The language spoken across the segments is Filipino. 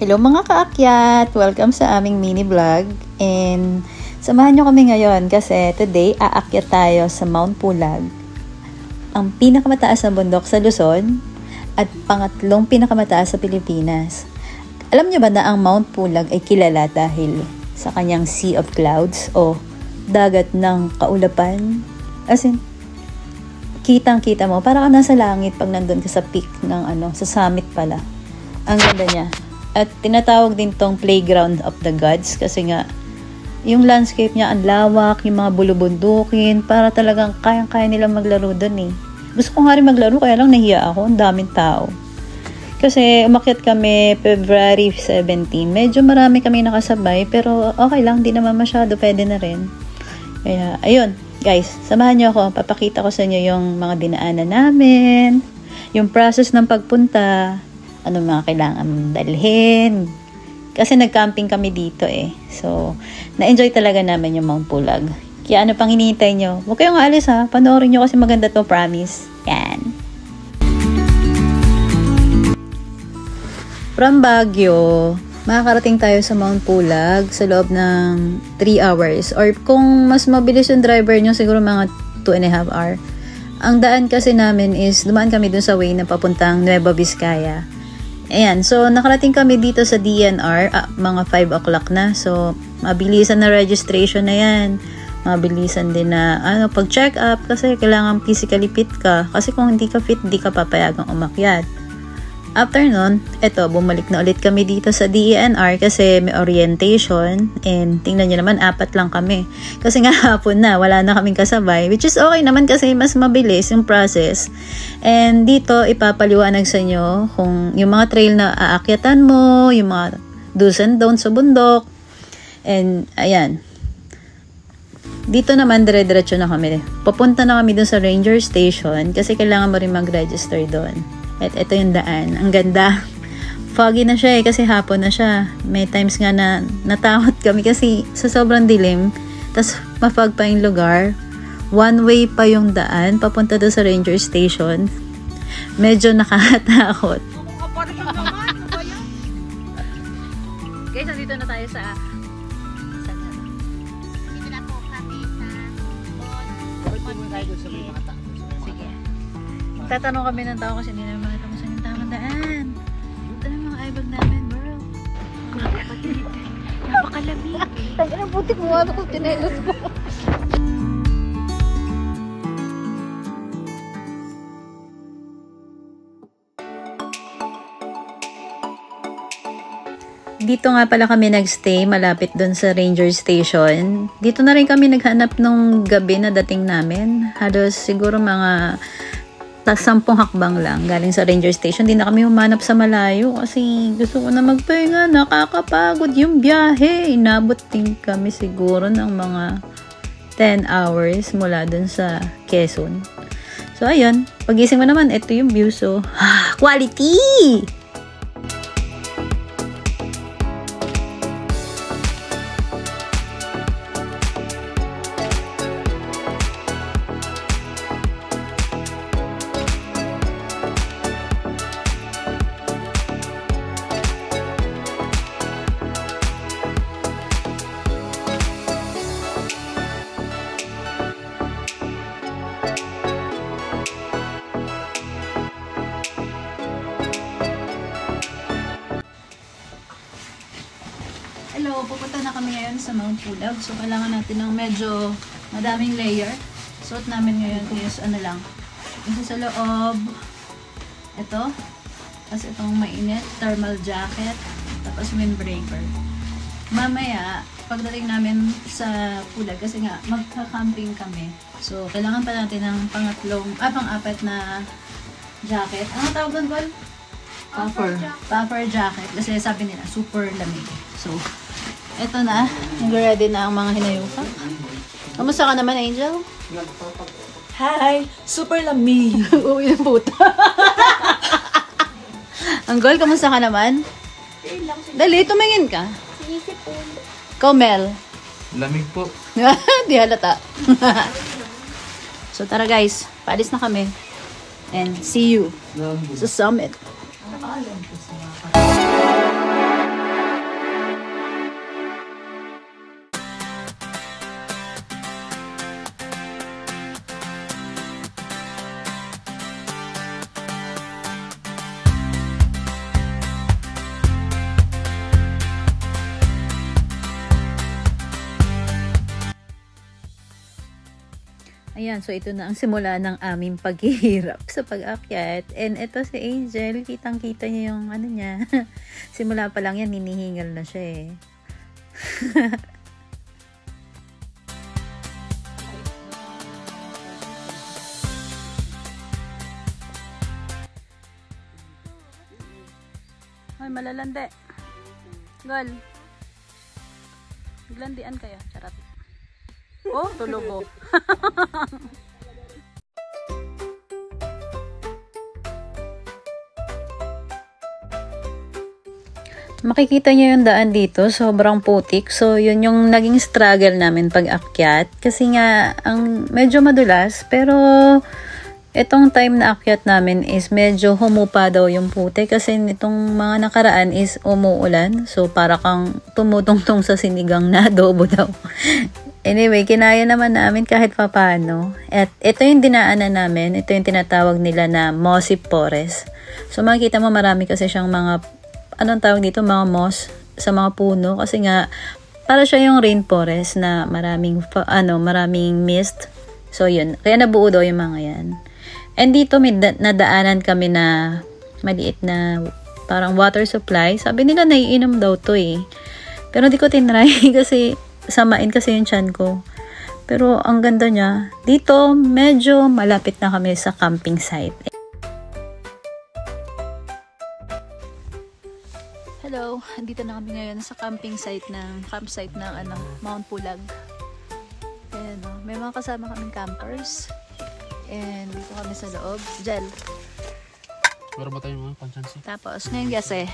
Hello mga kaakyat! Welcome sa aming mini vlog. And samahan nyo kami ngayon kasi today aakyat tayo sa Mount Pulag. Ang pinakamataas na bundok sa Luzon at pangatlong pinakamataas sa Pilipinas. Alam nyo ba na ang Mount Pulag ay kilala dahil sa kanyang Sea of Clouds o dagat ng kaulapan? As in, kitang-kita mo, para ka nasa langit pag nandun ka sa peak ng sa summit pala. Ang ganda niya. At tinatawag din tong playground of the gods kasi nga yung landscape niya ang lawak, yung mga bulubundukin, para talagang kayang-kaya nilang maglaro doon eh. Gusto ko nga rin maglaro kaya lang nahiya ako, ang daming tao. Kasi umakyat kami February 17, medyo marami kami nakasabay pero okay lang, di naman masyado, pwede na rin. Kaya ayun, guys, samahan niyo ako, papakita ko sa inyo yung mga dinaanan namin, yung process ng pagpunta, ano mga kailangan dalhin. Kasi nag-camping kami dito eh. So, na-enjoy talaga namin yung Mount Pulag. Kaya ano pang hinihintay nyo? Huwag kayong aalis ha. Panoorin nyo kasi maganda to, promise. Yan. From Baguio, makakarating tayo sa Mount Pulag sa loob ng 3 hours. Or kung mas mabilis yung driver nyo, siguro mga 2.5 hours. Ang daan kasi namin is, dumaan kami dun sa way na papuntang Nueva Vizcaya. Ayan, so nakarating kami dito sa DNR, mga 5 o'clock na. So, mabilisan na registration na yan. Mabilisan din na pag-check up kasi kailangan physically fit ka. Kasi kung hindi ka fit, hindi ka papayagang umakyat. After nun, bumalik na ulit kami dito sa DNR kasi may orientation. And tingnan nyo naman, 4 lang kami. Kasi nga hapon na, wala na kaming kasabay. Which is okay naman kasi mas mabilis yung process. And dito, ipapaliwanag sa inyo kung yung mga trail na aakyatan mo, yung mga do's and don'ts sa bundok. And ayan. Dito naman, dire-diretso na kami. Papunta na kami dun sa ranger station kasi kailangan mo rin mag-register doon. At ito yung daan. Ang ganda. Foggy na siya kasi hapon na siya. May times nga na natakot kami kasi sa sobrang dilim. Tapos mafog pa yung lugar. One way pa yung daan papunta doon sa ranger station. Medyo nakakatakot. Guys, nandito na tayo sa dito na po kami sa sige. Tatanong kami ng tao kasi hindi namin makita kung saan yung tamang daan. Ito na mga eyebag namin, bro. Napakalamig. Tangin ang putik mo. Ano kung tinelos ko? Dito nga pala kami nagstay, malapit doon sa ranger station. Dito na rin kami naghanap nung gabi na dating namin. Halos siguro mga 10 hakbang lang galing sa ranger station. Hindi na kami humanap sa malayo kasi gusto ko na magpahinga. Nakakapagod yung biyahe. Inabot din kami siguro ng mga 10 hours mula dun sa Quezon. So ayun, pagising mo naman, ito yung view. So, quality! Hello, pupunta na kami ngayon sa Mount Pulag. So, kailangan natin ng medyo madaming layer. Suot namin ngayon is lang. Isa sa loob. Ito. Tapos itong mainit. Thermal jacket. Tapos windbreaker. Mamaya, pagdating namin sa Pulag, kasi nga, magka-camping kami. So, kailangan pa natin ng pang-apat na jacket. Ano tawag doon, Gol? Puffer jacket. Kasi sabi nila, super lamig. So, eto na. Nag-ready na ang mga hinayupak. Kamusta ka naman, Angel? Hi! Super lamig! Uwi ng puta. Anggol, kamusta ka naman? Dali, tumingin ka. Sinisip po. Ikaw, Mel. Lamig po. Di halata. So, tara guys. Paalis na kami. And see you sa summit. Ayan, so ito na ang simula ng aming paghihirap sa pag-akyat. And ito si Angel, kitang-kita niya yung ano niya. Simula pa lang yan, hinihingal na siya eh. Ay, malalande. Gol. Maglandian kayo. Charot. Oh, tulog oh. Makikita niyo yung daan dito, sobrang putik. So, yun yung naging struggle namin pag-akyat. Kasi nga, ang medyo madulas. Pero, itong time na akyat namin is medyo humupa daw yung putik. Kasi itong mga nakaraan is umuulan. So, para kang tumutungtong sa sinigang na adobo daw. Anyway, kinaya naman namin kahit papano. At ito yung dinaanan namin. Ito yung tinatawag nila na mossy forest. So, makikita mo marami kasi siyang mga, anong tawag dito? Mga moss sa mga puno. Kasi nga, para siya yung rainforest na maraming, maraming mist. So, yun. Kaya nabuo daw yung mga yan. And dito may nadaanan kami na maliit na parang water supply. Sabi nila naiinom daw to eh. Pero di ko tinry kasi samain kasi yung tiyan ko. Pero ang ganda niya. Dito, medyo malapit na kami sa camping site. Hello, andito na kami ngayon sa camping site campsite ng Mount Pulag. Ayan, may mga kasama kaming campers. And dito kami sa loob. Gel. Meron ba tayong mga panchansi? Tapos, ngayon kasi,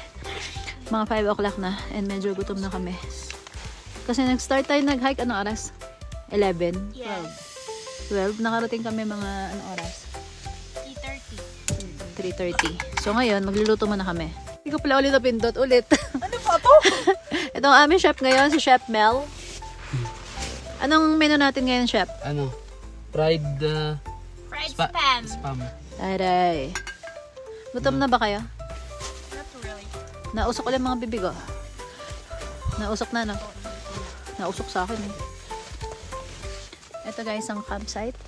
mga 5 o'clock na. And medyo gutom na kami. Kasi nag-start tayo nag-hike, anong oras? 11? Yes. 12? Nakarating kami mga, anong oras? 3:30. 3:30. So ngayon, magluluto muna kami. Hindi ko pala ulit napindot. Ulit. Ano ba to? Ito ang aming chef ngayon, si Chef Mel. Anong menu natin ngayon, Chef? Ano? Fried Spam. spam. Aray. Gutom na ba kayo? Not really. Nausok ulit mga bibig, oh. Nausok na, no? Nausok sa akin, eh. Ito guys, ang campsite.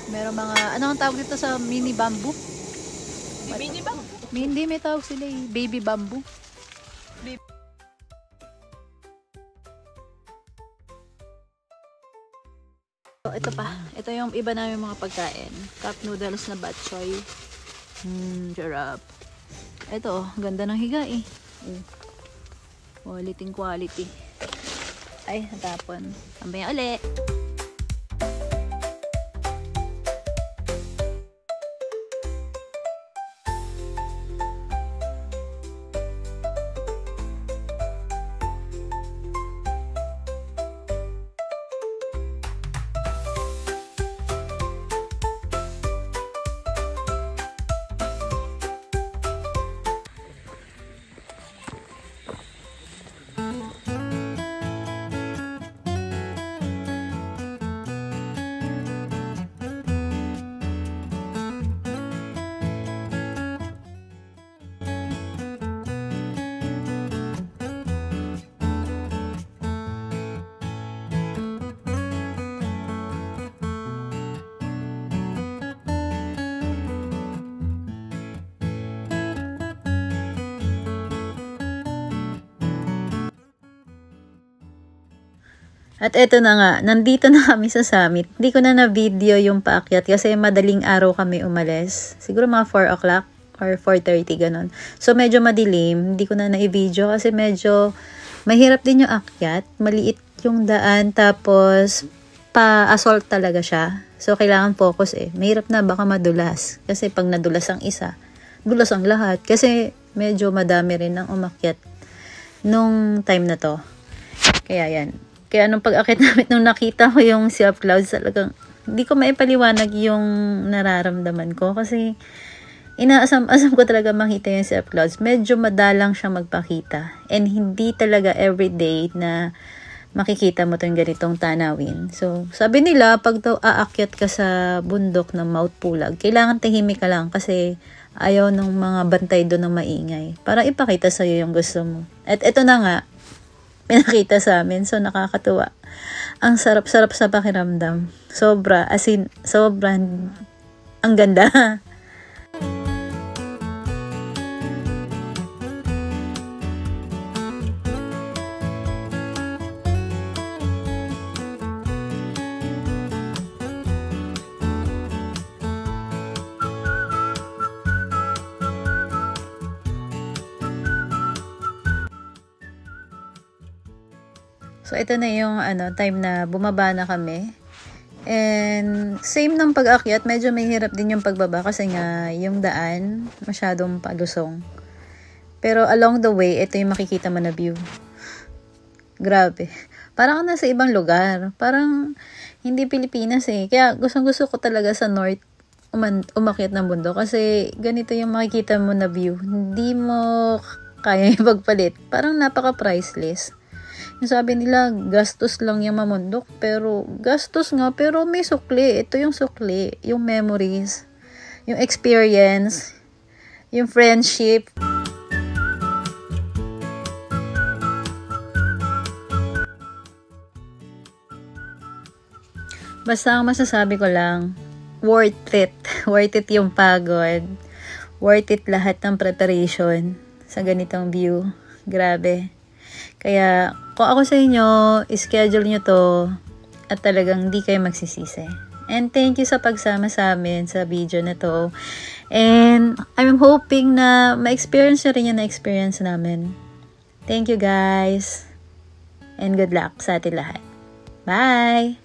Meron mga, ano ang tawag dito sa mini bamboo? Mini ba? Hindi, may tawag sila eh. Baby bamboo. So, ito pa. Ito yung iba namin mga pagkain. Cup noodles na bok choy. Sarap. Ito, ganda ng higa eh. Quality quality. Ay, natapon. Tambay ulit. At eto na nga, nandito na kami sa summit. Hindi ko na na-video yung paakyat kasi madaling araw kami umalis. Siguro mga 4 o'clock or 4:30 ganun. So medyo madilim, hindi ko na na-video kasi medyo mahirap din yung akyat. Maliit yung daan tapos pa-assault talaga siya. So kailangan focus eh. Mahirap na baka madulas. Kasi pag nadulas ang isa, dulas ang lahat. Kasi medyo madami rin ang umakyat nung time na to. Kaya yan. Kaya nung pag-akit namin, nung nakita ko yung sea of clouds, talagang hindi ko maipaliwanag yung nararamdaman ko. Kasi inaasam-asam ko talaga makita yung sea of clouds. Medyo madalang siyang magpakita. And hindi talaga everyday na makikita mo itong ganitong tanawin. So, sabi nila, pag daw aakyat ka sa bundok ng Mount Pulag, kailangan tahimik ka lang kasi ayaw ng mga bantay doon ng maingay. Para ipakita sa'yo yung gusto mo. At ito na nga, pinakita sa amin. So, nakakatuwa. Ang sarap-sarap sa pakiramdam. Sobra, as in, sobrang, ang ganda. So, ito na yung time na bumaba na kami. And, same ng pag-akyat, medyo may hirap din yung pagbaba kasi nga yung daan masyadong palusong. Pero along the way, ito yung makikita mo na view. Grabe. Parang nasa ibang lugar. Parang hindi Pilipinas eh. Kaya gustong-gusto ko talaga sa north umakyat ng bundok kasi ganito yung makikita mo na view. Hindi mo kaya ipagpalit. Parang napaka-priceless. Yung sabi nila, gastos lang yung mamundok. Pero, gastos nga. Pero may sukli. Ito yung sukli. Yung memories. Yung experience. Yung friendship. Basta ang masasabi ko lang, worth it. Worth it yung pagod. Worth it lahat ng preparation sa ganitong view. Grabe. Kaya, kung ako sa inyo, schedule nyo to at talagang di kayo magsisisi. And thank you sa pagsama sa amin sa video na to. And I'm hoping na ma-experience nyo rin yung na-experience namin. Thank you guys. And good luck sa atin lahat. Bye!